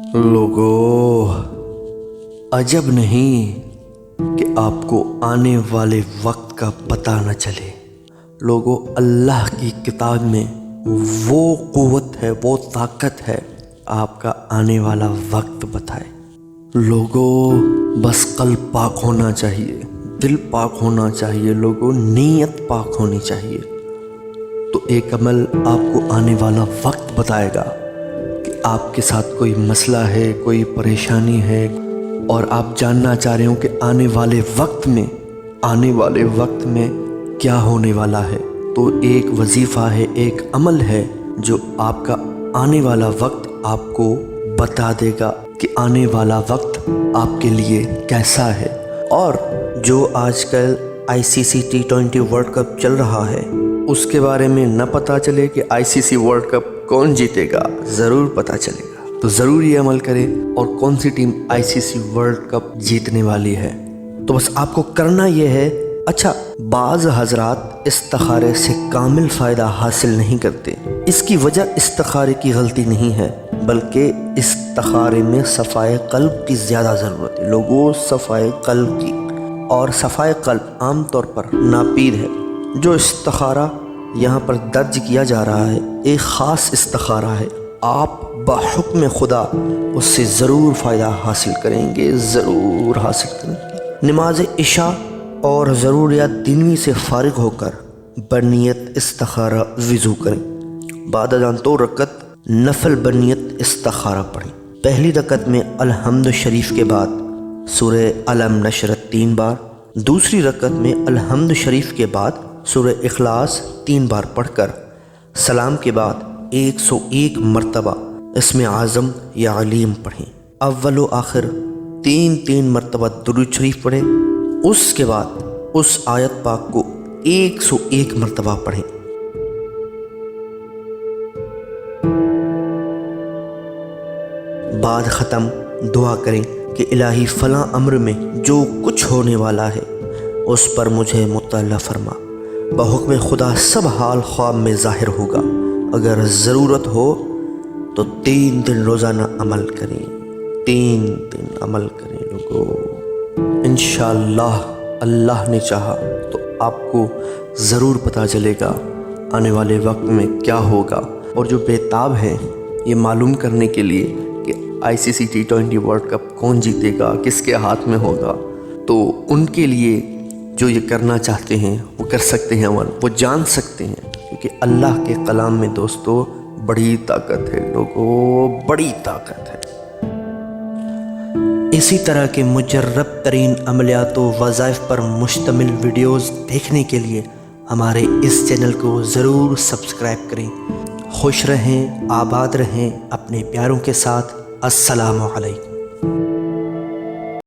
लोगों, अजब नहीं कि आपको आने वाले वक्त का पता न चले। लोगों, अल्लाह की किताब में वो क़ुव्वत है, वो ताकत है, आपका आने वाला वक्त बताए। लोगों, बस कल्ब पाक होना चाहिए, दिल पाक होना चाहिए, लोगों नीयत पाक होनी चाहिए। तो एक अमल आपको आने वाला वक्त बताएगा कि आपके साथ कोई मसला है, कोई परेशानी है और आप जानना चाह रहे हो कि आने वाले वक्त में क्या होने वाला है। तो एक वजीफ़ा है, एक अमल है जो आपका आने वाला वक्त आपको बता देगा कि आने वाला वक्त आपके लिए कैसा है। और जो आजकल ICC T20 वर्ल्ड कप चल रहा है उसके बारे में न पता चले कि ICC वर्ल्ड कप कौन जीतेगा, ज़रूर पता चलेगा। तो ज़रूर ये अमल करें और कौन सी टीम ICC वर्ल्ड कप जीतने वाली है। तो बस आपको करना ये है। अच्छा, बाज़ हज़रात इस्तिखारे से कामिल फ़ायदा हासिल नहीं करते। इसकी वजह इस्तिखारे की गलती नहीं है, बल्कि इस्तिखारे में सफ़ाए क़ल्ब की ज़्यादा ज़रूरत है। लोगों, सफ़ाए क़ल्ब की, और सफ़ाए क़ल्ब आम तौर पर नापीद है। जो इस्तिखारा यहाँ पर दर्ज किया जा रहा है एक ख़ास इस्तिखारा है। आप बहुक्म खुदा उससे ज़रूर फ़ायदा हासिल करेंगे, ज़रूर हासिल करेंगे। नमाज इशा और ज़रूरियात दीनवी से फ़ारिग होकर बनियत इस्तिखारा वज़ू करें। बाद अज़ान 2 रकत नफल बनियत इस्तिखारा पढ़ें। पहली रकत में अलहम्द शरीफ के बाद सूरह अलम नशरत 3 बार, दूसरी रकत में अलहम्द शरीफ के बाद सूरह इखलास 3 बार पढ़कर सलाम के बाद 101 मरतबा इसमें आज़म या अलीम पढ़ें। अव्वल व आखिर 3 मरतबा दुरूद शरीफ पढ़ें। उसके बाद उस आयत पाक को 101 मरतबा पढ़ें। बाद ख़त्म दुआ करें कि इलाही फ़लाँ अम्र में जो कुछ होने वाला है उस पर मुझे मुत्तला फरमा। बहुक्म खुदा सब हाल ख्वाब में ज़ाहिर होगा। अगर ज़रूरत हो तो 3 दिन रोज़ाना अमल करें, 3 दिन अमल करें। लोगों, इंशाअल्लाह अल्लाह ने चाहा तो आपको ज़रूर पता चलेगा आने वाले वक्त में क्या होगा। और जो बेताब हैं ये मालूम करने के लिए कि ICC T20 वर्ल्ड कप कौन जीतेगा, किसके हाथ में होगा, तो उनके लिए जो ये करना चाहते हैं वो कर सकते हैं अमल, वो जान सकते हैं। क्योंकि अल्लाह के कलाम में दोस्तों बड़ी ताकत है। लोगों, बड़ी ताकत है। इसी तरह के मुजर्रब तरीन अमलियात व वज़ाइफ पर मुश्तमिल वीडियोज़ देखने के लिए हमारे इस चैनल को ज़रूर सब्सक्राइब करें। खुश रहें, आबाद रहें अपने प्यारों के साथ। अस्सलामु अलैकुम।